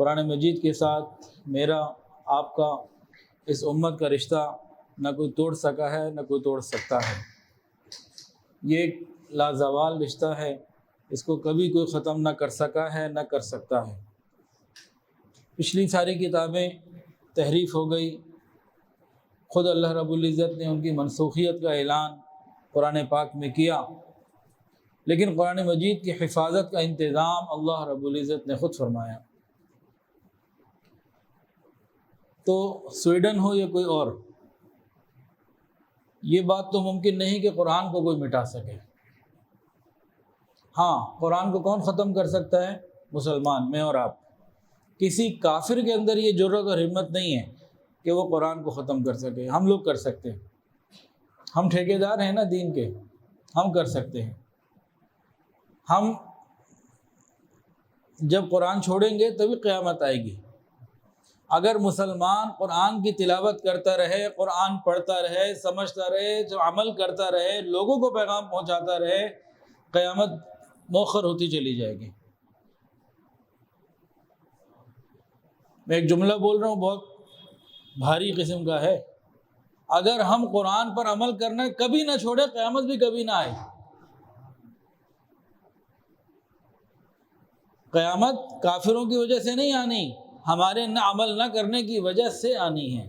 قرآن مجید کے ساتھ میرا آپ کا اس امت کا رشتہ نہ کوئی توڑ سکا ہے نہ کوئی توڑ سکتا ہے۔ یہ ایک لازوال رشتہ ہے، اس کو کبھی کوئی ختم نہ کر سکا ہے نہ کر سکتا ہے۔ پچھلی ساری کتابیں تحریف ہو گئی، خود اللہ رب العزت نے ان کی منسوخیت کا اعلان قرآن پاک میں کیا، لیکن قرآن مجید کی حفاظت کا انتظام اللہ رب العزت نے خود فرمایا۔ تو سویڈن ہو یا کوئی اور، یہ بات تو ممکن نہیں کہ قرآن کو کوئی مٹا سکے۔ ہاں، قرآن کو کون ختم کر سکتا ہے؟ مسلمان، میں اور آپ۔ کسی کافر کے اندر یہ جرأت اور ہمت نہیں ہے کہ وہ قرآن کو ختم کر سکے۔ ہم لوگ کر سکتے ہیں، ہم ٹھیکیدار ہیں نا دین کے، ہم کر سکتے ہیں۔ ہم جب قرآن چھوڑیں گے تبھی قیامت آئے گی۔ اگر مسلمان قرآن کی تلاوت کرتا رہے، قرآن پڑھتا رہے، سمجھتا رہے، جو عمل کرتا رہے، لوگوں کو پیغام پہنچاتا رہے، قیامت مؤخر ہوتی چلی جائے گی۔ میں ایک جملہ بول رہا ہوں، بہت بھاری قسم کا ہے۔ اگر ہم قرآن پر عمل کرنا کبھی نہ چھوڑے، قیامت بھی کبھی نہ آئے۔ قیامت کافروں کی وجہ سے نہیں آنی، ہمارے نہ عمل نہ کرنے کی وجہ سے آنی ہے۔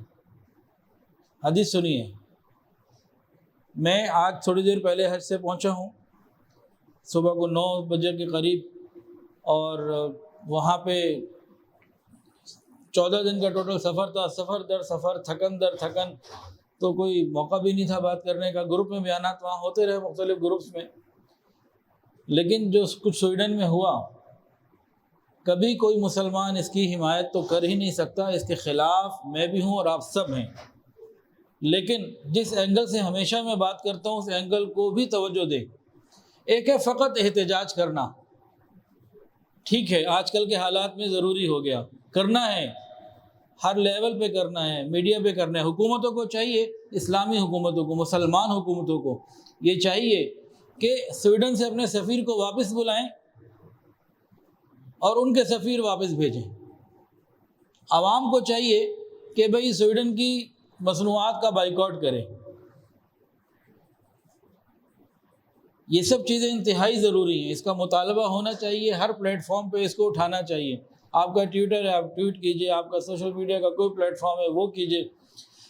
حدیث سنیے، میں آج تھوڑی دیر پہلے حج سے پہنچا ہوں، صبح کو 9 بجے کے قریب، اور وہاں پہ 14 دن کا ٹوٹل سفر تھا، سفر در سفر، تھکن در تھکن، تو کوئی موقع بھی نہیں تھا بات کرنے کا۔ گروپ میں بیانات وہاں ہوتے رہے، مختلف گروپس میں، لیکن جو کچھ سویڈن میں ہوا، کبھی کوئی مسلمان اس کی حمایت تو کر ہی نہیں سکتا، اس کے خلاف میں بھی ہوں اور آپ سب ہیں، لیکن جس اینگل سے ہمیشہ میں بات کرتا ہوں اس اینگل کو بھی توجہ دیں۔ ایک ہے فقط احتجاج کرنا، ٹھیک ہے، آج کل کے حالات میں ضروری ہو گیا، کرنا ہے، ہر لیول پہ کرنا ہے، میڈیا پہ کرنا ہے۔ حکومتوں کو چاہیے، اسلامی حکومتوں کو، مسلمان حکومتوں کو یہ چاہیے کہ سویڈن سے اپنے سفیر کو واپس بلائیں اور ان کے سفیر واپس بھیجیں۔ عوام کو چاہیے کہ بھئی سویڈن کی مصنوعات کا بائیکاٹ کریں۔ یہ سب چیزیں انتہائی ضروری ہیں، اس کا مطالبہ ہونا چاہیے، ہر پلیٹ فارم پہ اس کو اٹھانا چاہیے۔ آپ کا ٹویٹر ہے، آپ ٹویٹ کیجئے، آپ کا سوشل میڈیا کا کوئی پلیٹ فارم ہے وہ کیجئے،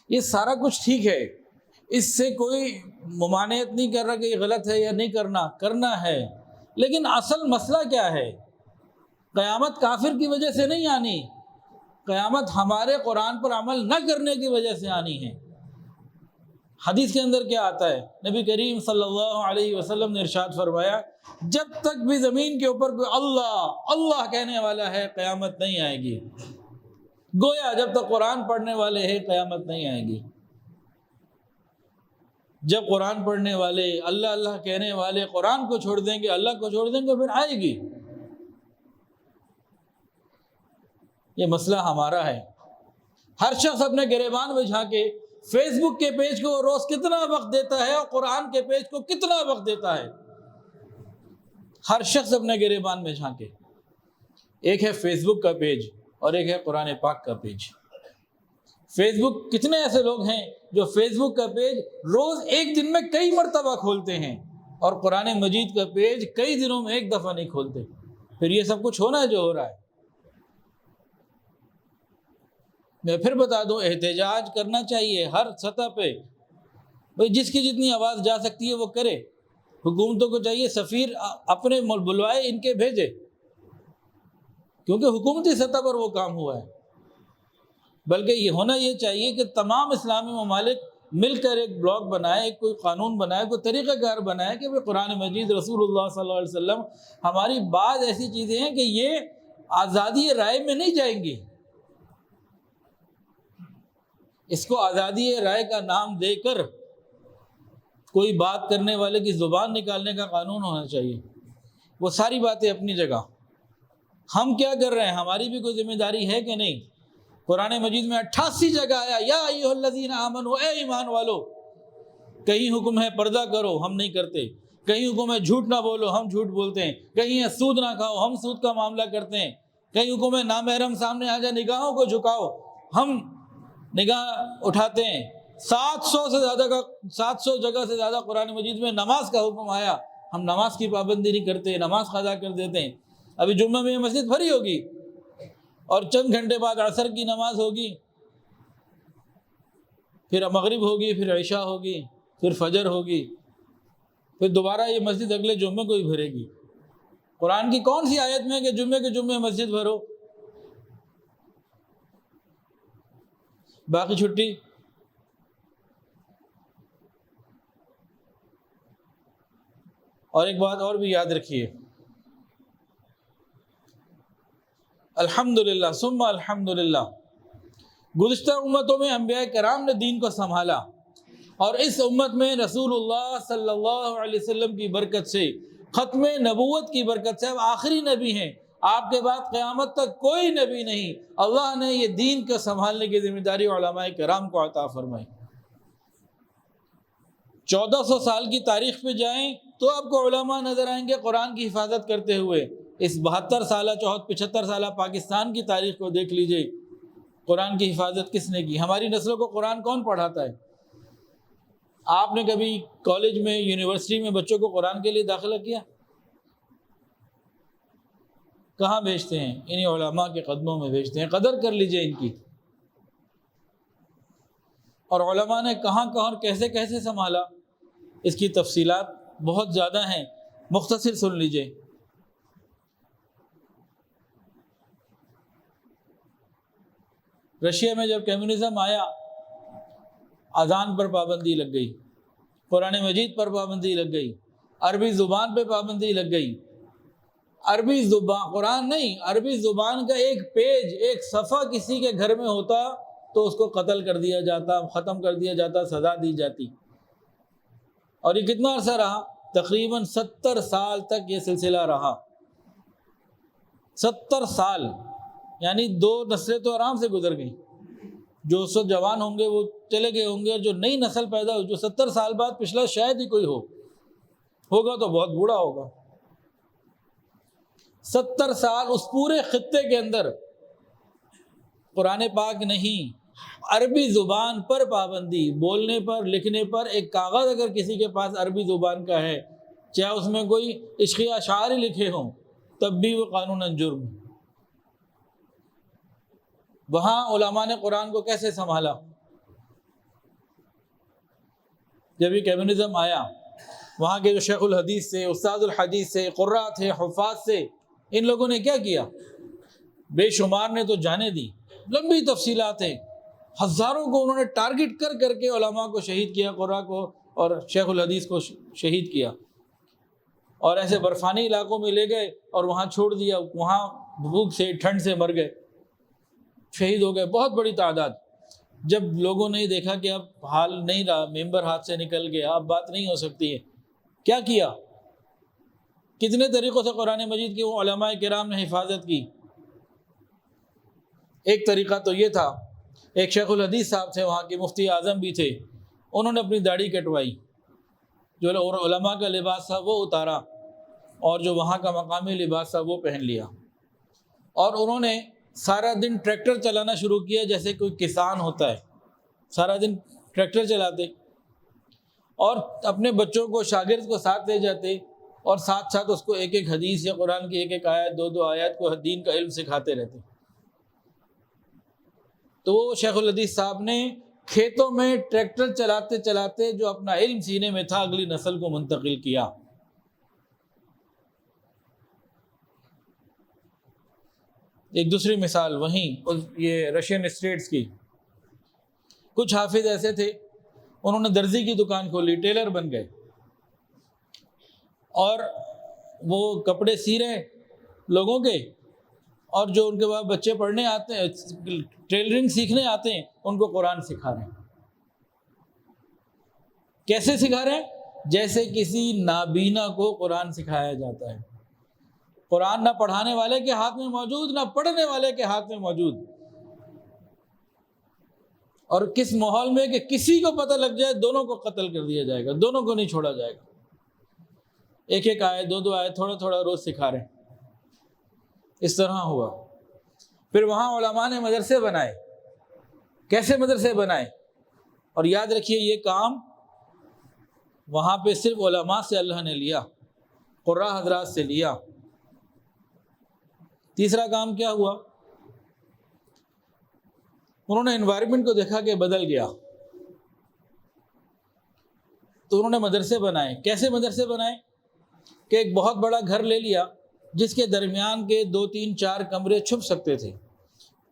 یہ سارا کچھ ٹھیک ہے، اس سے کوئی ممانعت نہیں کر رہا کہ یہ غلط ہے یا نہیں کرنا ہے، لیکن اصل مسئلہ کیا ہے؟ قیامت کافر کی وجہ سے نہیں آنی، قیامت ہمارے قرآن پر عمل نہ کرنے کی وجہ سے آنی ہے۔ حدیث کے اندر کیا آتا ہے؟ نبی کریم صلی اللہ علیہ وسلم نے ارشاد فرمایا، جب تک بھی زمین کے اوپر کوئی اللہ اللہ کہنے والا ہے قیامت نہیں آئے گی۔ گویا جب تک قرآن پڑھنے والے ہیں قیامت نہیں آئے گی۔ جب قرآن پڑھنے والے، اللہ اللہ کہنے والے قرآن کو چھوڑ دیں گے، اللہ کو چھوڑ دیں گے، پھر آئے گی۔ یہ مسئلہ ہمارا ہے۔ ہر شخص اپنے گریبان میں جھانکے، فیس بک کے پیج کو روز کتنا وقت دیتا ہے اور قرآن کے پیج کو کتنا وقت دیتا ہے، ہر شخص اپنے گریبان میں جھانکے۔ ایک ہے فیس بک کا پیج اور ایک ہے قرآن پاک کا پیج۔ فیس بک، کتنے ایسے لوگ ہیں جو فیس بک کا پیج روز ایک دن میں کئی مرتبہ کھولتے ہیں اور قرآن مجید کا پیج کئی دنوں میں ایک دفعہ نہیں کھولتے۔ پھر یہ سب کچھ ہونا ہے جو ہو رہا ہے۔ میں پھر بتا دوں، احتجاج کرنا چاہیے ہر سطح پہ، بھئی جس کی جتنی آواز جا سکتی ہے وہ کرے۔ حکومتوں کو چاہیے سفیر اپنے بلوائے ان کے بھیجے، کیونکہ حکومتی سطح پر وہ کام ہوا ہے۔ بلکہ یہ ہونا یہ چاہیے کہ تمام اسلامی ممالک مل کر ایک بلاک بنائے، ایک کوئی قانون بنائے، کوئی طریقہ کار بنائے کہ قرآن مجید، رسول اللہ صلی اللہ علیہ وسلم، ہماری بعض ایسی چیزیں ہیں کہ یہ آزادی رائے میں نہیں جائیں گی۔ اس کو آزادی رائے کا نام دے کر کوئی بات کرنے والے کی زبان نکالنے کا قانون ہونا چاہیے۔ وہ ساری باتیں اپنی جگہ، ہم کیا کر رہے ہیں، ہماری بھی کوئی ذمہ داری ہے کہ نہیں؟ قرآن مجید میں 88 جگہ آیا، یا ایھا الذین آمنوا، اے ایمان والو۔ کہیں حکم ہے پردہ کرو، ہم نہیں کرتے۔ کہیں حکم ہے جھوٹ نہ بولو، ہم جھوٹ بولتے ہیں۔ کہیں ہے سود نہ کھاؤ، ہم سود کا معاملہ کرتے ہیں۔ کئی حکم ہے نامحرم سامنے آ جائے نگاہوں کو جھکاؤ، ہم نگاہ اٹھاتے ہیں۔ 700 جگہ سے زیادہ قرآن مجید میں نماز کا حکم آیا، ہم نماز کی پابندی نہیں کرتے، نماز قضا کر دیتے ہیں۔ ابھی جمعہ میں مسجد بھری ہوگی اور چند گھنٹے بعد عصر کی نماز ہوگی، پھر مغرب ہوگی، پھر عشاء ہوگی، پھر فجر ہوگی، پھر دوبارہ یہ مسجد اگلے جمعے کو ہی بھرے گی۔ قرآن کی کون سی آیت میں کہ جمعے کے جمعے مسجد بھرو، باقی چھٹی؟ اور ایک بات اور بھی یاد رکھیے، الحمدللہ ثم الحمدللہ، گزشتہ امتوں میں انبیاء کرام نے دین کو سنبھالا، اور اس امت میں رسول اللہ صلی اللہ علیہ وسلم کی برکت سے، ختم نبوت کی برکت سے، اب آخری نبی ہیں، آپ کے بعد قیامت تک کوئی نبی نہیں، اللہ نے یہ دین کو سنبھالنے کی ذمہ داری علماء کرام کو عطا فرمائی۔ 1400 سال کی تاریخ پہ جائیں تو آپ کو علماء نظر آئیں گے قرآن کی حفاظت کرتے ہوئے۔ اس 72 سالہ 75 سالہ پاکستان کی تاریخ کو دیکھ لیجئے، قرآن کی حفاظت کس نے کی؟ ہماری نسلوں کو قرآن کون پڑھاتا ہے؟ آپ نے کبھی کالج میں، یونیورسٹی میں بچوں کو قرآن کے لیے داخلہ کیا؟ کہاں بھیجتے ہیں؟ انہی علماء کے قدموں میں بھیجتے ہیں۔ قدر کر لیجئے ان کی۔ اور علماء نے کہاں کہاں اور کیسے کیسے سنبھالا، اس کی تفصیلات بہت زیادہ ہیں، مختصر سن لیجئے۔ رشیا میں جب کمیونزم آیا، اذان پر پابندی لگ گئی، قرآن مجید پر پابندی لگ گئی، عربی زبان پہ پابندی لگ گئی۔ عربی زبان، قرآن نہیں، عربی زبان کا ایک پیج، ایک صفحہ کسی کے گھر میں ہوتا تو اس کو قتل کر دیا جاتا، ختم کر دیا جاتا، سزا دی جاتی۔ اور یہ کتنا عرصہ رہا؟ تقریباً 70 سال تک یہ سلسلہ رہا۔ 70 سال، یعنی 2 نسلیں تو آرام سے گزر گئیں۔ جو اس وقت جوان ہوں گے وہ چلے گئے ہوں گے، اور جو نئی نسل پیدا ہو، جو 70 سال بعد پچھلا شاید ہی کوئی ہوگا تو بہت بوڑھا ہوگا۔ 70 سال اس پورے خطے کے اندر قرآن پاک نہیں، عربی زبان پر پابندی، بولنے پر، لکھنے پر۔ ایک کاغذ اگر کسی کے پاس عربی زبان کا ہے، چاہے اس میں کوئی عشقی اشعار ہی لکھے ہوں، تب بھی وہ قانوناً جرم۔ وہاں علماء نے قرآن کو کیسے سنبھالا؟ جب یہ کمیونزم آیا، وہاں کے جو شیخ الحدیث سے، استاد الحدیث سے، قراء تھے، حفاظ سے، ان لوگوں نے کیا کیا؟ بے شمار نے تو جانے دی، لمبی تفصیلات ہیں، ہزاروں کو انہوں نے ٹارگٹ کر کر کے علماء کو شہید کیا، قراء کو اور شیخ الحدیث کو شہید کیا، اور ایسے برفانی علاقوں میں لے گئے اور وہاں چھوڑ دیا، وہاں بھوک سے، ٹھنڈ سے مر گئے، شہید ہو گئے، بہت بڑی تعداد۔ جب لوگوں نے دیکھا کہ اب حال نہیں رہا، ممبر ہاتھ سے نکل گیا، اب بات نہیں ہو سکتی ہے، کیا کیا؟ کتنے طریقوں سے قرآن مجید کی وہ علماء کرام نے حفاظت کی۔ ایک طریقہ تو یہ تھا، ایک شیخ الحدیث صاحب تھے، وہاں کے مفتی اعظم بھی تھے، انہوں نے اپنی داڑھی کٹوائی، جو علماء کا لباس تھا وہ اتارا، اور جو وہاں کا مقامی لباس تھا وہ پہن لیا، اور انہوں نے سارا دن ٹریکٹر چلانا شروع کیا، جیسے کوئی کسان ہوتا ہے، سارا دن ٹریکٹر چلاتے، اور اپنے بچوں کو، شاگرد کو ساتھ لے جاتے، اور ساتھ ساتھ اس کو ایک ایک حدیث یا قرآن کی ایک ایک آیت، 2 آیات کو دین کا علم سکھاتے رہتے۔ تو وہ شیخ الحدیث صاحب نے کھیتوں میں ٹریکٹر چلاتے چلاتے جو اپنا علم سینے میں تھا، اگلی نسل کو منتقل کیا۔ ایک دوسری مثال وہیں یہ رشین اسٹیٹس کی، کچھ حافظ ایسے تھے، انہوں نے درزی کی دکان کھولی، ٹیلر بن گئے، اور وہ کپڑے سی رہے لوگوں کے، اور جو ان کے بعد بچے پڑھنے آتے ہیں، ٹیلرنگ سیکھنے آتے ہیں، ان کو قرآن سکھا رہے ہیں۔ کیسے سکھا رہے ہیں؟ جیسے کسی نابینا کو قرآن سکھایا جاتا ہے۔ قرآن نہ پڑھانے والے کے ہاتھ میں موجود، نہ پڑھنے والے کے ہاتھ میں موجود، اور کس ماحول میں کہ کسی کو پتہ لگ جائے دونوں کو قتل کر دیا جائے گا، دونوں کو نہیں چھوڑا جائے گا۔ ایک ایک آیت، 2 آیت، تھوڑا تھوڑا روز سکھا رہے ہیں۔ اس طرح ہوا۔ پھر وہاں علماء نے مدرسے بنائے. کیسے مدرسے بنائے؟ اور یاد رکھیے یہ کام وہاں پہ صرف علماء سے اللہ نے لیا، قراء حضرات سے لیا. تیسرا کام کیا ہوا؟ انہوں نے انوائرمنٹ کو دیکھا کہ بدل گیا، تو انہوں نے مدرسے بنائے. کیسے مدرسے بنائے؟ کہ ایک بہت بڑا گھر لے لیا جس کے درمیان کے 2 3 4 کمرے چھپ سکتے تھے.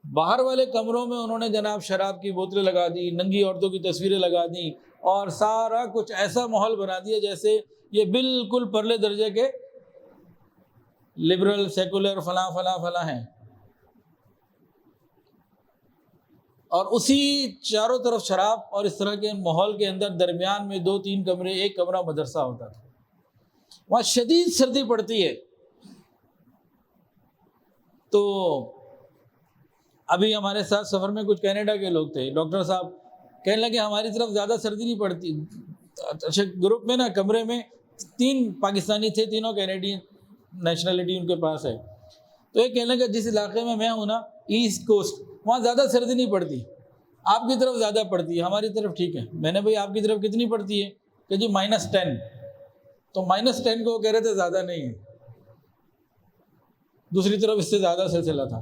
باہر والے کمروں میں انہوں نے جناب شراب کی بوتلیں لگا دی، ننگی عورتوں کی تصویریں لگا دیں، اور سارا کچھ ایسا ماحول بنا دیا جیسے یہ بالکل پرلے درجے کے لبرل سیکولر فلاں فلاں فلاں ہیں. اور اسی چاروں طرف شراب اور اس طرح کے ماحول کے اندر درمیان میں 2 3 کمرے، ایک کمرہ مدرسہ ہوتا تھا. وہاں شدید سردی پڑتی ہے. تو ابھی ہمارے ساتھ سفر میں کچھ کینیڈا کے لوگ تھے. ڈاکٹر صاحب کہنے لگے ہماری طرف زیادہ سردی نہیں پڑتی. اچھا گروپ میں نا کمرے میں 3 پاکستانی تھے، تینوں کینیڈین نیشنلٹی ان کے پاس ہے. تو یہ کہنے لگا جس علاقے میں ہوں نا ایسٹ کوسٹ، وہاں زیادہ سردی نہیں پڑتی، آپ کی طرف زیادہ پڑتی ہے، ہماری طرف ٹھیک ہے. میں نے بھائی آپ کی طرف کتنی پڑتی ہے؟ کہ جی -10. تو -10 کو وہ کہہ رہے تھے زیادہ نہیں ہے، دوسری طرف اس سے زیادہ سلسلہ تھا.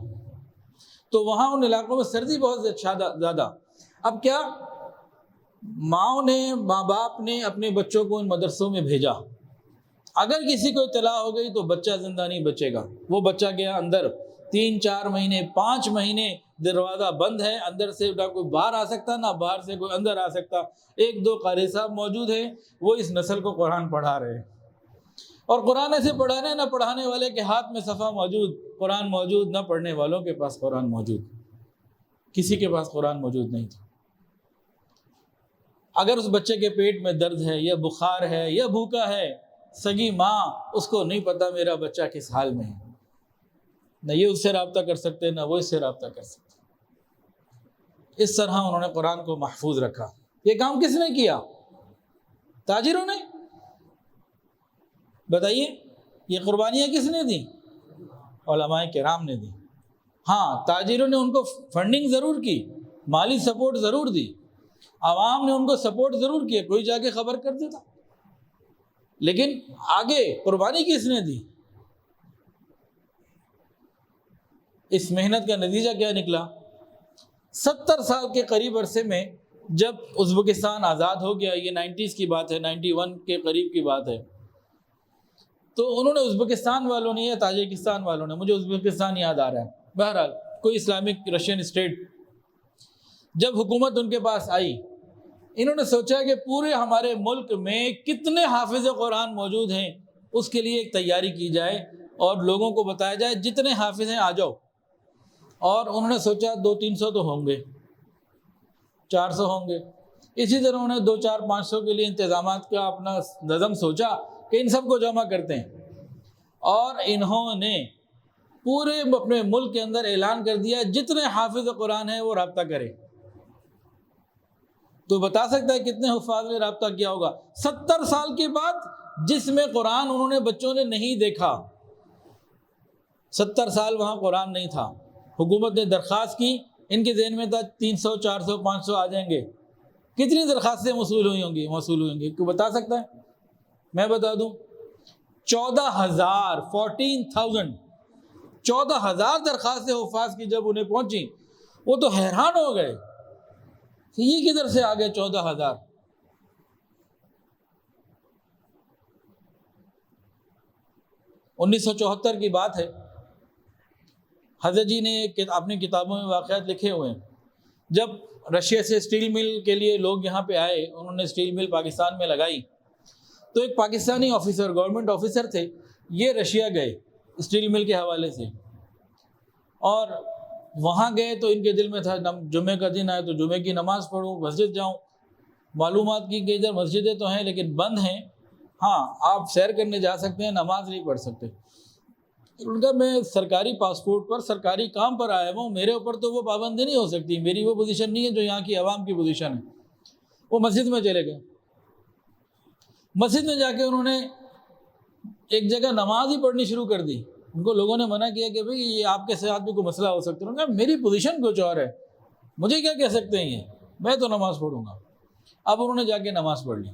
تو وہاں ان علاقوں میں سردی بہت زیادہ. اب کیا ماؤں نے، ماں باپ نے اپنے بچوں کو ان مدرسوں میں بھیجا. اگر کسی کو اطلاع ہو گئی تو بچہ زندہ نہیں بچے گا. وہ بچہ گیا اندر، 3 4 مہینے 5 مہینے دروازہ بند ہے، اندر سے نہ کوئی باہر آ سکتا نہ باہر سے کوئی اندر آ سکتا. 1 2 قاری صاحب موجود ہیں، وہ اس نسل کو قرآن پڑھا رہے ہیں. اور قرآن ایسے پڑھانے نہ پڑھانے والے کے ہاتھ میں صفحہ موجود، قرآن موجود، نہ پڑھنے والوں کے پاس قرآن موجود. کسی کے پاس قرآن موجود نہیں تھا. اگر اس بچے کے پیٹ میں درد ہے یا بخار ہے یا بھوکا ہے، سگی ماں اس کو نہیں پتا میرا بچہ کس حال میں ہے. نہ یہ اس سے رابطہ کر سکتے نہ وہ اس سے رابطہ کر سکتے. اس طرح انہوں نے قرآن کو محفوظ رکھا. یہ کام کس نے کیا؟ تاجروں نے. بتائیے یہ قربانیاں کس نے دیں؟ علماء کرام نے دی. ہاں تاجروں نے ان کو فنڈنگ ضرور کی، مالی سپورٹ ضرور دی، عوام نے ان کو سپورٹ ضرور کیا، کوئی جا کے خبر کر دیتا. لیکن آگے قربانی کس نے دی؟ اس محنت کا نتیجہ کیا نکلا؟ 70 سال کے قریب عرصے میں جب ازبکستان آزاد ہو گیا، یہ 90s کی بات ہے، 91 کے قریب کی بات ہے، تو انہوں نے ازبکستان والوں نے یا تاجکستان والوں نے، مجھے ازبکستان یاد آ رہا ہے، بہرحال کوئی اسلامک رشین اسٹیٹ، جب حکومت ان کے پاس آئی، انہوں نے سوچا کہ پورے ہمارے ملک میں کتنے حافظ قرآن موجود ہیں، اس کے لیے ایک تیاری کی جائے اور لوگوں کو بتایا جائے جتنے حافظ ہیں آ جاؤ. اور انہوں نے سوچا 200-300 تو ہوں گے، 400 ہوں گے. اسی طرح انہوں نے 200-400-500 کے لیے انتظامات کا اپنا نظم سوچا کہ ان سب کو جمع کرتے ہیں. اور انہوں نے پورے اپنے ملک کے اندر اعلان کر دیا جتنے حافظ قرآن ہیں وہ رابطہ کرے. تو بتا سکتا ہے کتنے حفاظ نے رابطہ کیا ہوگا 70 سال کے بعد، جس میں قرآن انہوں نے بچوں نے نہیں دیکھا. 70 سال وہاں قرآن نہیں تھا. حکومت نے درخواست کی، ان کے ذہن میں تھا 300 400 500 آ جائیں گے. کتنی درخواستیں موصول ہوئی ہوں گی کوئی بتا سکتا ہے؟ میں بتا دوں 14,000 14,000 درخواستیں حفاظ کی جب انہیں پہنچی، وہ تو حیران ہو گئے کہ یہ کدھر سے آ گئے 14,000. انیس سو 74 کی بات ہے. حضرت جی نے اپنی کتابوں میں واقعات لکھے ہوئے ہیں. جب رشیا سے اسٹیل مل کے لیے لوگ یہاں پہ آئے، انہوں نے اسٹیل مل پاکستان میں لگائی، تو ایک پاکستانی آفیسر، گورنمنٹ آفیسر تھے، یہ رشیا گئے اسٹیل مل کے حوالے سے. اور وہاں گئے تو ان کے دل میں تھا جمعے کا دن آئے تو جمعے کی نماز پڑھوں، مسجد جاؤں. معلومات کی کہ ادھر مسجدیں تو ہیں لیکن بند ہیں، ہاں آپ سیر کرنے جا سکتے ہیں، نماز نہیں پڑھ سکتے. ان کا میں سرکاری پاسپورٹ پر سرکاری کام پر آیا ہوں، میرے اوپر تو وہ پابندی نہیں ہو سکتی، میری وہ پوزیشن نہیں ہے جو یہاں کی عوام کی پوزیشن ہے. وہ مسجد میں چلے گئے. مسجد میں جا کے انہوں نے ایک جگہ نماز ہی پڑھنی شروع کر دی. ان کو لوگوں نے منع کیا کہ بھئی یہ آپ کے ساتھ بھی کوئی مسئلہ ہو سکتا ہے. انہوں نے کہا میری پوزیشن کچھ اور ہے, مجھے کیا کہہ سکتے ہیں یہ, میں تو نماز پڑھوں گا. اب انہوں نے جا کے نماز پڑھ لی.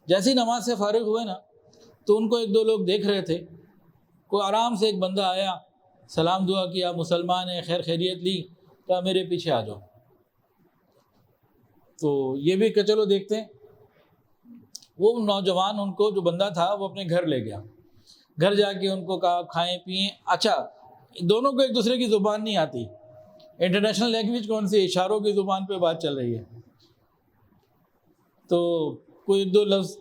جیسے ہی نماز سے فارغ ہوئے نا تو ان کو ایک دو لوگ دیکھ رہے تھے. کوئی آرام سے ایک بندہ آیا, سلام دعا کیا, مسلمان ہے, خیر خیریت لی, کہا میرے پیچھے آ جاؤ. تو یہ بھی کہ چلو دیکھتے ہیں. وہ نوجوان ان کو جو بندہ تھا وہ اپنے گھر لے گیا. گھر جا کے ان کو کہا کھائیں پئیں. اچھا دونوں کو ایک دوسرے کی زبان نہیں آتی, انٹرنیشنل لینگویج کون سی, اشاروں کی زبان پہ بات چل رہی ہے. تو کوئی ایک دو لفظ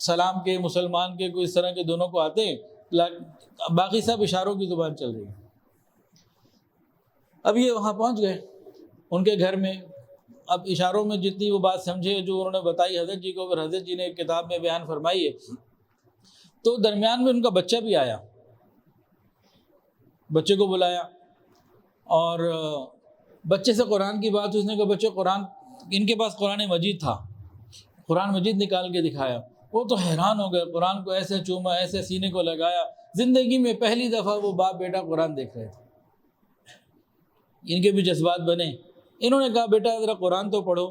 سلام کے, مسلمان کے, کوئی اس طرح کے دونوں کو آتے, باقی سب اشاروں کی زبان چل رہی ہے. اب یہ وہاں پہنچ گئے ان کے گھر میں. اب اشاروں میں جتنی وہ بات سمجھے جو انہوں نے بتائی حضرت جی کو, پھر حضرت جی نے ایک کتاب میں بیان فرمائی ہے. تو درمیان میں ان کا بچہ بھی آیا, بچے کو بلایا اور بچے سے قرآن کی بات. اس نے کہا بچے قرآن, ان کے پاس قرآن مجید تھا, قرآن مجید نکال کے دکھایا. وہ تو حیران ہو گئے, قرآن کو ایسے چوما, ایسے سینے کو لگایا. زندگی میں پہلی دفعہ وہ باپ بیٹا قرآن دیکھ رہے تھے. ان کے بھی جذبات بنے. انہوں نے کہا بیٹا ذرا قرآن تو پڑھو.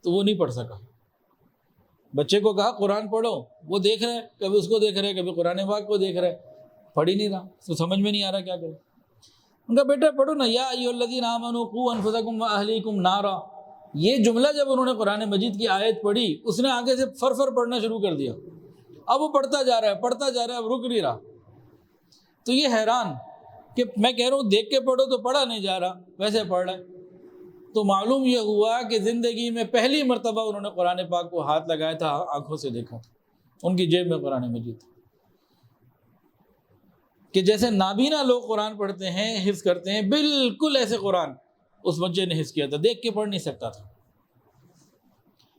تو وہ نہیں پڑھ سکا. بچے کو کہا قرآن پڑھو, وہ دیکھ رہے, کبھی اس کو دیکھ رہے, کبھی قرآن پاک کو دیکھ رہے, پڑھ ہی نہیں رہا. تو سمجھ میں نہیں آ رہا کیا کرے. ان کا بیٹا پڑھو نا, یا ایھا الذین آمنوا قوا انفسکم واہلیکم نارا. یہ جملہ جب انہوں نے قرآن مجید کی آیت پڑھی, اس نے آگے سے فر پڑھنا شروع کر دیا. اب وہ پڑھتا جا رہا ہے, پڑھتا جا رہا ہے, اب رک نہیں رہا. تو یہ حیران کہ میں کہہ رہا ہوں دیکھ کے پڑھو تو پڑھا نہیں جا رہا, ویسے پڑھ رہا ہے. تو معلوم یہ ہوا کہ زندگی میں پہلی مرتبہ انہوں نے قرآن پاک کو ہاتھ لگایا تھا, آنکھوں سے دیکھا تھا. ان کی جیب میں قرآن مجید تھا. کہ جیسے نابینا لوگ قرآن پڑھتے ہیں, حفظ کرتے ہیں, بالکل ایسے قرآن اس بچے نے حفظ کیا تھا, دیکھ کے پڑھ نہیں سکتا تھا.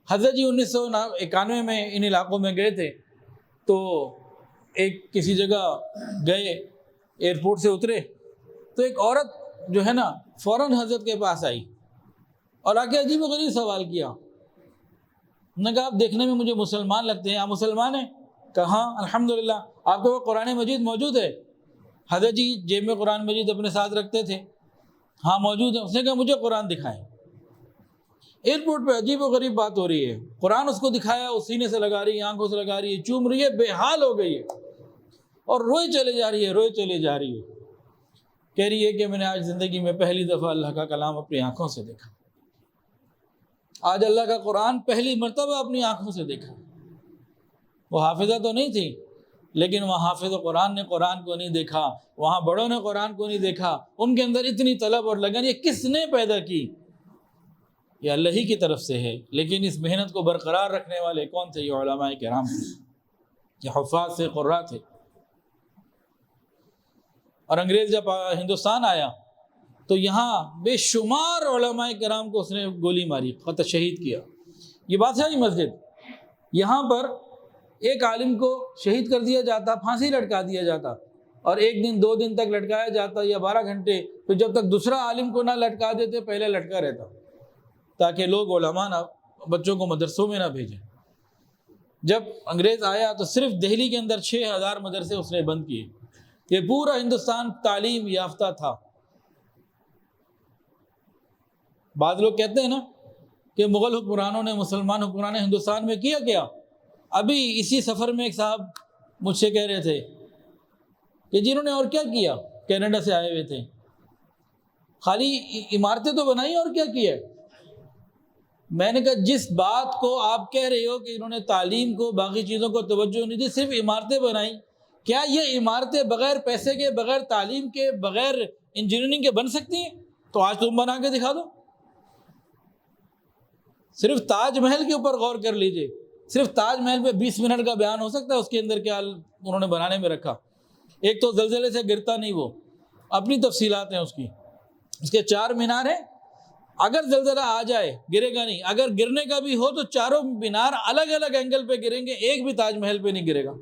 حضرت جی 1991 میں ان علاقوں میں گئے تھے. تو ایک کسی جگہ گئے, ایئرپورٹ سے اترے, تو ایک عورت جو ہے نا فوراً حضرت کے پاس آئی اور آ کے عجیب و غریب سوال کیا. انہوں نے کہا آپ دیکھنے میں مجھے مسلمان لگتے ہیں, آپ مسلمان ہیں؟ کہا ہاں الحمدللہ. آپ کے وہ قرآن مجید موجود ہے؟ حضرت جی جیب میں قرآن مجید اپنے ساتھ رکھتے تھے. ہاں موجود ہے. اس نے کہا مجھے قرآن دکھائیں. ایئرپورٹ پہ عجیب و غریب بات ہو رہی ہے. قرآن اس کو دکھایا, اس سینے سے لگا رہی ہے, آنکھوں سے لگا رہی ہے, چوم رہی ہے, بے حال ہو گئی ہے اور روئے چلے جا رہی ہے, روئے چلے جا رہی ہے. کہہ رہی ہے کہ میں نے آج زندگی میں پہلی دفعہ اللہ کا کلام اپنی آنکھوں سے دیکھا. آج اللہ کا قرآن پہلی مرتبہ اپنی آنکھوں سے دیکھا. وہ حافظہ تو نہیں تھی, لیکن وہاں حافظ قرآن نے قرآن کو نہیں دیکھا, وہاں بڑوں نے قرآن کو نہیں دیکھا. ان کے اندر اتنی طلب اور لگن, یہ کس نے پیدا کی؟ یہ اللہ ہی کی طرف سے ہے. لیکن اس محنت کو برقرار رکھنے والے کون تھے؟ یہ علماء کرام تھے, یہ حفاظ سے قراء تھے. اور انگریز جب ہندوستان آیا تو یہاں بے شمار علماء کرام کو اس نے گولی ماری, قتل شہید کیا. یہ بادشاہی مسجد, یہاں پر ایک عالم کو شہید کر دیا جاتا, پھانسی لٹکا دیا جاتا, اور ایک دن 2 دن تک لٹکایا جاتا یا 12 گھنٹے. پھر جب تک دوسرا عالم کو نہ لٹکا دیتے پہلے لٹکا رہتا, تاکہ لوگ علماء نہ بچوں کو مدرسوں میں نہ بھیجیں. جب انگریز آیا تو صرف دہلی کے اندر 6000 مدرسے اس نے بند کیے. یہ پورا ہندوستان تعلیم یافتہ تھا. بعض لوگ کہتے ہیں نا کہ مغل حکمرانوں نے, مسلمان حکمرانوں نے ہندوستان میں کیا کیا. ابھی اسی سفر میں ایک صاحب مجھ سے کہہ رہے تھے کہ جنہوں نے اور کیا کیا, کینیڈا سے آئے ہوئے تھے, خالی عمارتیں تو بنائی اور کیا کیا. میں نے کہا جس بات کو آپ کہہ رہے ہو کہ انہوں نے تعلیم کو, باقی چیزوں کو توجہ نہیں دی, صرف عمارتیں بنائیں, کیا یہ عمارتیں بغیر پیسے کے, بغیر تعلیم کے, بغیر انجینئرنگ کے بن سکتی ہیں؟ تو آج تم بنا کے دکھا دو. صرف تاج محل کے اوپر غور کر لیجئے, صرف تاج محل پہ 20 منٹ کا بیان ہو سکتا ہے, اس کے اندر کیا انہوں نے بنانے میں رکھا. ایک تو زلزلے سے گرتا نہیں, وہ اپنی تفصیلات ہیں اس کی. اس کے 4 مینار ہیں, اگر زلزلہ آ جائے گرے گا نہیں, اگر گرنے کا بھی ہو تو چاروں مینار الگ الگ اینگل پہ گریں گے, ایک بھی تاج محل پہ نہیں گرے گا.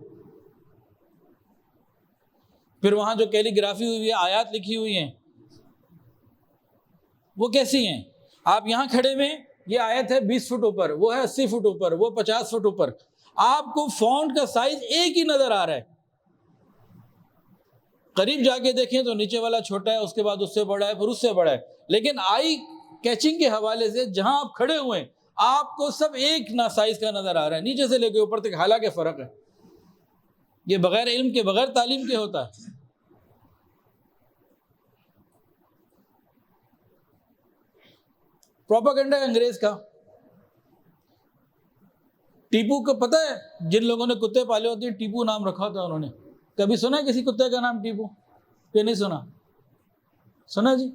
پھر وہاں جو کیلی گرافی ہوئی ہے, آیات لکھی ہوئی ہیں, وہ کیسی ہیں؟ آپ یہاں کھڑے ہوئے, یہ آیت ہے 20 فٹ اوپر, وہ ہے 80 فٹ اوپر, وہ 50 فٹ اوپر, آپ کو فونٹ کا سائز ایک ہی نظر آ رہا ہے. قریب جا کے دیکھیں تو نیچے والا چھوٹا ہے، اس کے بعد اس سے بڑا ہے، پھر اس سے بڑا ہے، لیکن آئی کیچنگ کے حوالے سے جہاں آپ کھڑے ہوئے ہیں آپ کو سب ایک نا سائز کا نظر آ رہا ہے، نیچے سے لے کے اوپر تک، حالانکہ فرق ہے۔ یہ بغیر علم کے، بغیر تعلیم کے ہوتا ہے۔ پروپیگنڈا انگریز کا۔ ٹیپو کو پتہ ہے جن لوگوں نے کتے پالے ہوتے ہیں ٹیپو نام رکھا تھا انہوں نے، کبھی سنا ہے کسی کتے کا نام ٹیپو؟ کہ نہیں سنا؟ سنا جی،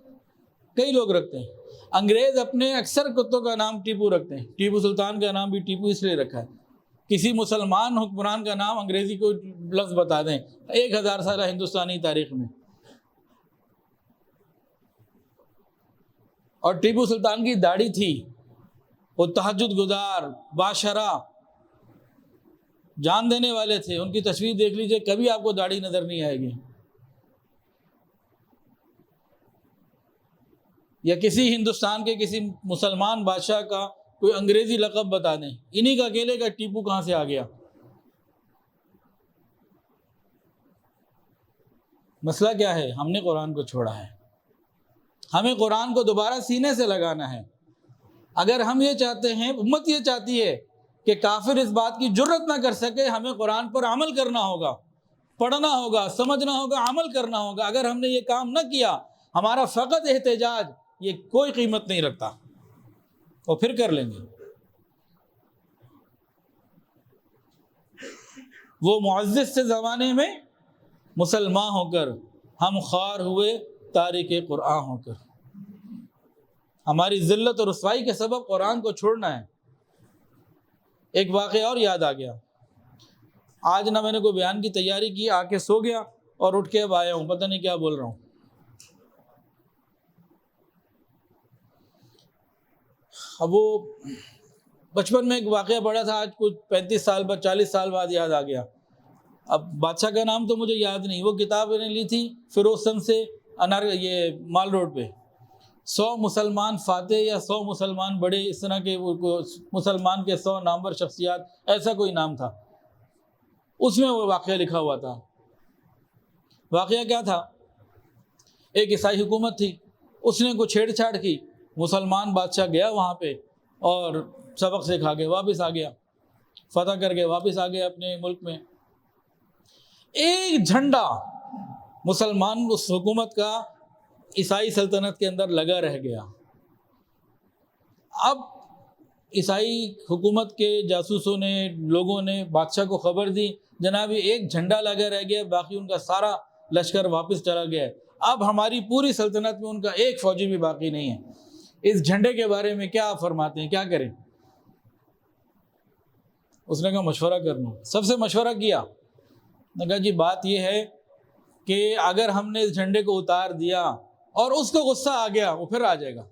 کئی لوگ رکھتے ہیں۔ انگریز اپنے اکثر کتوں کا نام ٹیپو رکھتے ہیں۔ ٹیپو سلطان کا نام بھی ٹیپو اس لیے رکھا ہے۔ کسی مسلمان حکمران کا نام انگریزی کو لفظ بتا دیں 1000 سالہ ہندوستانی تاریخ میں، اور ٹیپو سلطان کی داڑھی تھی، وہ تہجد گزار، باشرہ، جان دینے والے تھے۔ ان کی تصویر دیکھ لیجئے، کبھی آپ کو داڑھی نظر نہیں آئے گی۔ یا کسی ہندوستان کے کسی مسلمان بادشاہ کا کوئی انگریزی لقب بتا دیں، انہی کا اکیلے کا ٹیپو کہاں سے آ گیا؟ مسئلہ کیا ہے؟ ہم نے قرآن کو چھوڑا ہے۔ ہمیں قرآن کو دوبارہ سینے سے لگانا ہے۔ اگر ہم یہ چاہتے ہیں، امت یہ چاہتی ہے کہ کافر اس بات کی جرت نہ کر سکے، ہمیں قرآن پر عمل کرنا ہوگا، پڑھنا ہوگا، سمجھنا ہوگا، عمل کرنا ہوگا۔ اگر ہم نے یہ کام نہ کیا، ہمارا فقط احتجاج یہ کوئی قیمت نہیں رکھتا، وہ پھر کر لیں گے۔ وہ معزز سے زمانے میں مسلمان ہو کر، ہم خوار ہوئے تارک قرآن ہو کر۔ ہماری ذلت اور رسوائی کے سبب قرآن کو چھوڑنا ہے۔ ایک واقعہ اور یاد آ گیا، آج نہ میں نے کوئی بیان کی تیاری کی، آ کے سو گیا اور اٹھ کے اب آیا ہوں، پتہ نہیں کیا بول رہا ہوں۔ اب وہ بچپن میں ایک واقعہ پڑھا تھا، آج کچھ 35 سال بعد، 40 سال بعد یاد آ گیا۔ اب بادشاہ کا نام تو مجھے یاد نہیں، وہ کتاب میں نے لی تھی فیروز سن سے، یہ مال روڈ پہ، 100 مسلمان فاتح یا 100 مسلمان بڑے، اس طرح کے مسلمان کے 100 نامور شخصیات، ایسا کوئی نام تھا، اس میں وہ واقعہ لکھا ہوا تھا۔ واقعہ کیا تھا؟ ایک عیسائی حکومت تھی، اس نے کوئی چھیڑ چھاڑ کی، مسلمان بادشاہ گیا وہاں پہ اور سبق سکھا کے واپس آ گیا، فتح کر کے واپس آ گیا اپنے ملک میں۔ ایک جھنڈا مسلمان اس حکومت کا عیسائی سلطنت کے اندر لگا رہ گیا۔ اب عیسائی حکومت کے جاسوسوں نے، لوگوں نے بادشاہ کو خبر دی، جناب یہ ایک جھنڈا لگا رہ گیا، باقی ان کا سارا لشکر واپس چلا گیا، اب ہماری پوری سلطنت میں ان کا ایک فوجی بھی باقی نہیں ہے، اس جھنڈے کے بارے میں کیا آپ فرماتے ہیں، کیا کریں؟ اس نے کہا مشورہ کر لوں۔ سب سے مشورہ کیا، نے کہا جی بات یہ ہے کہ اگر ہم نے اس جھنڈے کو اتار دیا اور اس کو غصہ آ گیا، وہ پھر آ جائے گا،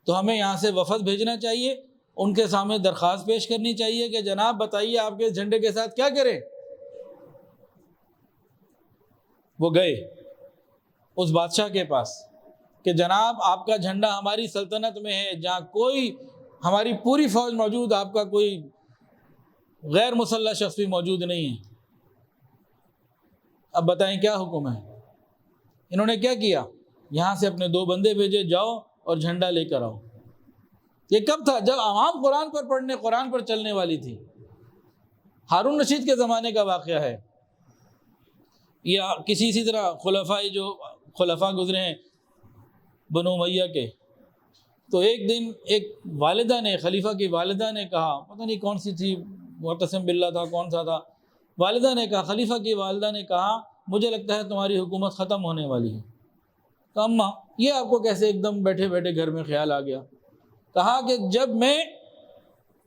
تو ہمیں یہاں سے وفد بھیجنا چاہیے، ان کے سامنے درخواست پیش کرنی چاہیے کہ جناب بتائیے آپ کے جھنڈے کے ساتھ کیا کریں۔ وہ گئے اس بادشاہ کے پاس کہ جناب آپ کا جھنڈا ہماری سلطنت میں ہے، جہاں کوئی ہماری پوری فوج موجود، آپ کا کوئی غیر مسلح شخص بھی موجود نہیں ہے، اب بتائیں کیا حکم ہے؟ انہوں نے کیا کیا؟ یہاں سے اپنے 2 بندے بھیجے، جاؤ اور جھنڈا لے کر آؤ۔ یہ کب تھا؟ جب عوام قرآن پر پڑھنے، قرآن پر چلنے والی تھی۔ ہارون رشید کے زمانے کا واقعہ ہے، یا کسی اسی طرح خلفاء گزرے ہیں بنو امیہ کے، تو ایک دن ایک والدہ نے، خلیفہ کی والدہ نے کہا، پتہ نہیں کون سی تھی، معتصم باللہ تھا، کون سا تھا، والدہ نے کہا، خلیفہ کی والدہ نے کہا مجھے لگتا ہے تمہاری حکومت ختم ہونے والی ہے۔ کہا اماں یہ آپ کو کیسے ایک دم بیٹھے بیٹھے گھر میں خیال آ گیا؟ کہا کہ جب میں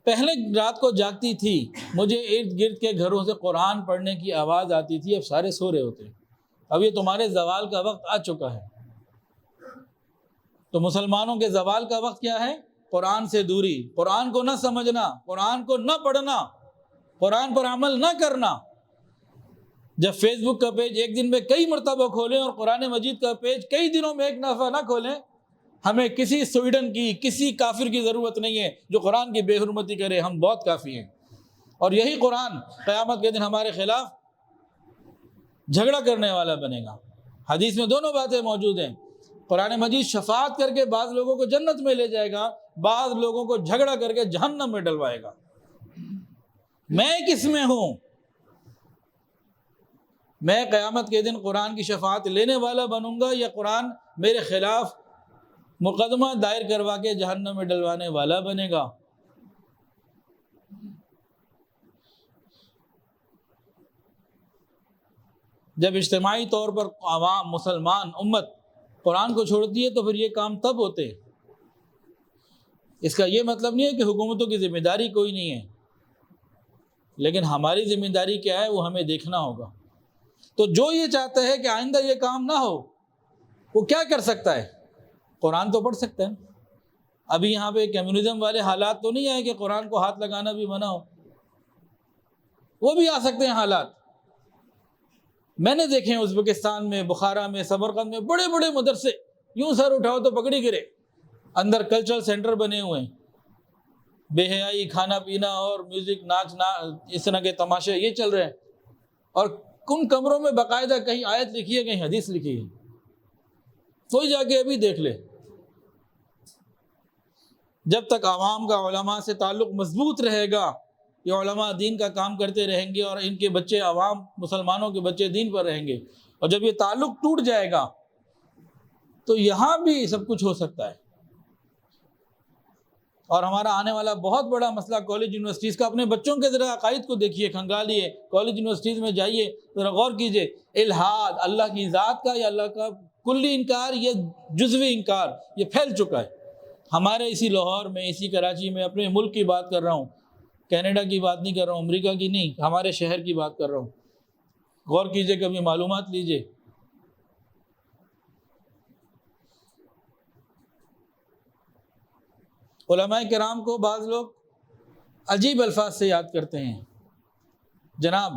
پہلے رات کو جاگتی تھی، مجھے ارد گرد کے گھروں سے قرآن پڑھنے کی آواز آتی تھی، اب سارے سو رہے ہوتے ہیں، اب یہ تمہارے زوال کا وقت آ چکا ہے۔ تو مسلمانوں کے زوال کا وقت کیا ہے؟ قرآن سے دوری، قرآن کو نہ سمجھنا، قرآن کو نہ پڑھنا، قرآن پر عمل نہ کرنا۔ جب فیس بک کا پیج ایک دن میں کئی مرتبہ کھولیں اور قرآن مجید کا پیج کئی دنوں میں ایک دفعہ نہ کھولیں، ہمیں کسی سویڈن کی، کسی کافر کی ضرورت نہیں ہے جو قرآن کی بے حرمتی کرے، ہم بہت کافی ہیں۔ اور یہی قرآن قیامت کے دن ہمارے خلاف جھگڑا کرنے والا بنے گا۔ حدیث میں دونوں باتیں موجود ہیں۔ قرآن مجید شفاعت کر کے بعض لوگوں کو جنت میں لے جائے گا، بعض لوگوں کو جھگڑا کر کے جہنم میں ڈلوائے گا۔ میں کس میں ہوں؟ میں قیامت کے دن قرآن کی شفاعت لینے والا بنوں گا یا قرآن میرے خلاف مقدمہ دائر کروا کے جہنم میں ڈلوانے والا بنے گا؟ جب اجتماعی طور پر عوام، مسلمان امت قرآن کو چھوڑتی ہے تو پھر یہ کام تب ہوتے ہیں۔ اس کا یہ مطلب نہیں ہے کہ حکومتوں کی ذمہ داری کوئی نہیں ہے، لیکن ہماری ذمہ داری کیا ہے وہ ہمیں دیکھنا ہوگا۔ تو جو یہ چاہتا ہے کہ آئندہ یہ کام نہ ہو، وہ کیا کر سکتا ہے؟ قرآن تو پڑھ سکتا ہے۔ ابھی یہاں پہ کمیونزم والے حالات تو نہیں آئے کہ قرآن کو ہاتھ لگانا بھی منع ہو، وہ بھی آ سکتے ہیں حالات۔ میں نے دیکھے ہیں ازبکستان میں، بخارا میں، سمرقند میں بڑے بڑے مدرسے، یوں سر اٹھاؤ تو پکڑی گرے، اندر کلچرل سینٹر بنے ہوئے ہیں، بے حیائی، کھانا پینا اور میوزک، ناچ اس طرح کے تماشے یہ چل رہے ہیں، اور کن کمروں میں باقاعدہ کہیں آیت لکھی ہے، کہیں حدیث لکھی ہے۔ کوئی جا کے ابھی دیکھ لے۔ جب تک عوام کا علماء سے تعلق مضبوط رہے گا، یہ علماء دین کا کام کرتے رہیں گے اور ان کے بچے، عوام مسلمانوں کے بچے دین پر رہیں گے، اور جب یہ تعلق ٹوٹ جائے گا تو یہاں بھی سب کچھ ہو سکتا ہے۔ اور ہمارا آنے والا بہت بڑا مسئلہ کالج یونیورسٹیز کا، اپنے بچوں کے ذرا عقائد کو دیکھیے، کھنگالیے، کالج یونیورسٹیز میں جائیے، ذرا غور کیجئے، الحاد، اللہ کی ذات کا یا اللہ کا کلی انکار یا جزوی انکار، یہ پھیل چکا ہے ہمارے اسی لاہور میں، اسی کراچی میں۔ اپنے ملک کی بات کر رہا ہوں، کینیڈا کی بات نہیں کر رہا ہوں، امریکہ کی نہیں، ہمارے شہر کی بات کر رہا ہوں۔ غور کیجئے، کبھی معلومات لیجئے۔ علماء کرام کو بعض لوگ عجیب الفاظ سے یاد کرتے ہیں۔ جناب،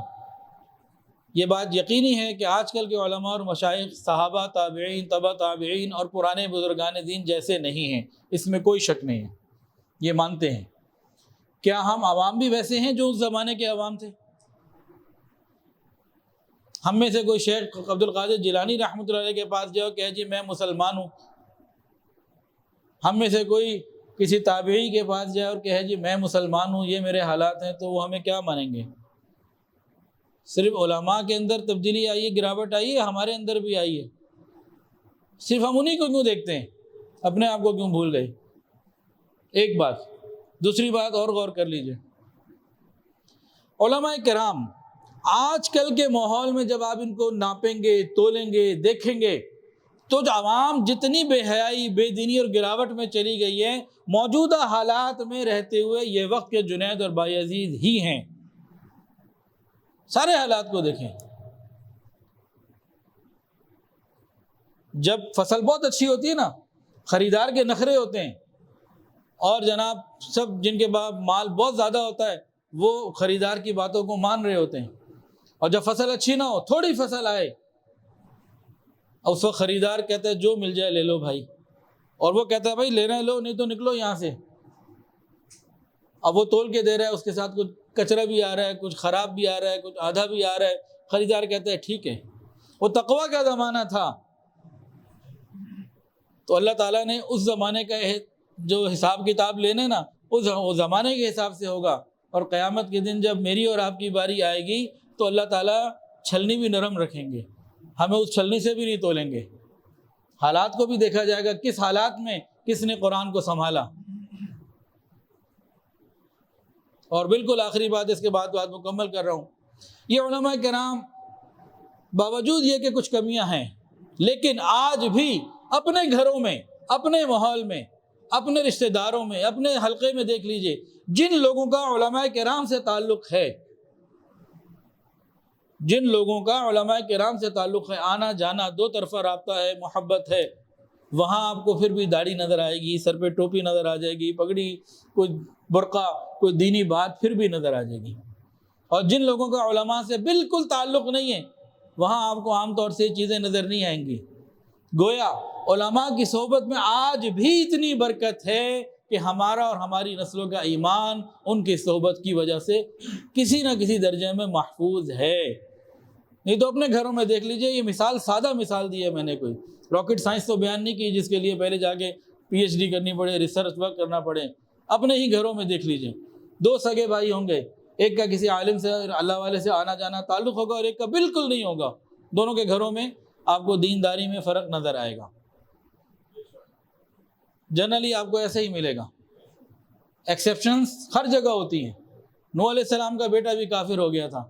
یہ بات یقینی ہے کہ آج کل کے علماء اور مشائخ صحابہ، تابعین، تبع تابعین اور پرانے بزرگان دین جیسے نہیں ہیں، اس میں کوئی شک نہیں ہے، یہ مانتے ہیں۔ کیا ہم عوام بھی ویسے ہیں جو اس زمانے کے عوام تھے؟ ہم میں سے کوئی شیخ عبد القادر جیلانی رحمۃ اللہ علیہ کے پاس جاؤ کہ جی میں مسلمان ہوں، ہم میں سے کوئی کسی تابعی کے پاس جائے اور کہے جی میں مسلمان ہوں، یہ میرے حالات ہیں، تو وہ ہمیں کیا مانیں گے؟ صرف علماء کے اندر تبدیلی آئی ہے، گراوٹ آئی ہے، ہمارے اندر بھی آئی ہے۔ صرف ہم انہی کو کیوں دیکھتے ہیں، اپنے آپ کو کیوں بھول گئے؟ ایک بات۔ دوسری بات اور غور کر لیجئے، علماء کرام آج کل کے ماحول میں جب آپ ان کو ناپیں گے، تولیں گے، دیکھیں گے، تو جو عوام جتنی بے حیائی، بے دینی اور گراوٹ میں چلی گئی ہے، موجودہ حالات میں رہتے ہوئے یہ وقت کے جنید اور بایزید ہی ہیں۔ سارے حالات کو دیکھیں۔ جب فصل بہت اچھی ہوتی ہے نا، خریدار کے نخرے ہوتے ہیں، اور جناب سب جن کے پاس مال بہت زیادہ ہوتا ہے وہ خریدار کی باتوں کو مان رہے ہوتے ہیں، اور جب فصل اچھی نہ ہو، تھوڑی فصل آئے، اس وقت خریدار کہتا ہے جو مل جائے لے لو بھائی، اور وہ کہتا ہے بھائی لینا ہے لو، نہیں تو نکلو یہاں سے۔ اب وہ تول کے دے رہا ہے، اس کے ساتھ کچھ کچرا بھی آ رہا ہے، کچھ خراب بھی آ رہا ہے، کچھ آدھا بھی آ رہا ہے، خریدار کہتا ہے ٹھیک ہے۔ وہ تقویٰ کا زمانہ تھا، تو اللہ تعالیٰ نے اس زمانے کا جو حساب کتاب لینے نا، وہ زمانے کے حساب سے ہوگا، اور قیامت کے دن جب میری اور آپ کی باری آئے گی تو اللہ تعالیٰ چھلنی بھی نرم رکھیں گے، ہمیں اس چھلنی سے بھی نہیں تولیں گے۔ حالات کو بھی دیکھا جائے گا، کس حالات میں کس نے قرآن کو سنبھالا۔ اور بالکل آخری بات، اس کے بعد مکمل کر رہا ہوں، یہ علماء کرام باوجود یہ کہ کچھ کمیاں ہیں، لیکن آج بھی اپنے گھروں میں، اپنے ماحول میں، اپنے رشتہ داروں میں، اپنے حلقے میں دیکھ لیجئے، جن لوگوں کا علماء کرام سے تعلق ہے، جن لوگوں کا علماء کرام سے تعلق ہے، آنا جانا، دو طرفہ رابطہ ہے، محبت ہے، وہاں آپ کو پھر بھی داڑھی نظر آئے گی، سر پہ ٹوپی نظر آ جائے گی، پگڑی، کوئی برقع، کوئی دینی بات پھر بھی نظر آ جائے گی۔ اور جن لوگوں کا علماء سے بالکل تعلق نہیں ہے، وہاں آپ کو عام طور سے یہ چیزیں نظر نہیں آئیں گی۔ گویا علماء کی صحبت میں آج بھی اتنی برکت ہے کہ ہمارا اور ہماری نسلوں کا ایمان ان کی صحبت کی وجہ سے کسی نہ کسی درجے میں محفوظ ہے۔ نہیں تو اپنے گھروں میں دیکھ لیجئے. یہ مثال سادہ مثال دی ہے میں نے, کوئی راکٹ سائنس تو بیان نہیں کی جس کے لیے پہلے جا کے PhD کرنی پڑے, ریسرچ ورک کرنا پڑے. اپنے ہی گھروں میں دیکھ لیجئے, 2 سگے بھائی ہوں گے, ایک کا کسی عالم سے اللہ والے سے آنا جانا تعلق ہوگا اور ایک کا بالکل نہیں ہوگا. دونوں کے گھروں میں آپ کو دینداری میں فرق نظر آئے گا. جنرلی آپ کو ایسے ہی ملے گا. ایکسیپشنز ہر جگہ ہوتی ہیں. نوح علیہ السلام کا بیٹا بھی کافر ہو گیا تھا,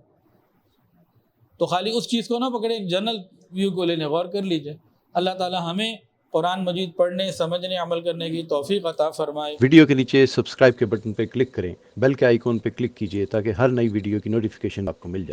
تو خالی اس چیز کو نہ پکڑے, ایک جنرل ویو کو لینے, غور کر لیجئے. اللہ تعالی ہمیں قرآن مجید پڑھنے, سمجھنے, عمل کرنے کی توفیق عطا فرمائے. ویڈیو کے نیچے سبسکرائب کے بٹن پہ کلک کریں, بیل کے آئیکن پہ کلک کیجئے تاکہ ہر نئی ویڈیو کی نوٹیفیکیشن آپ کو مل جائے.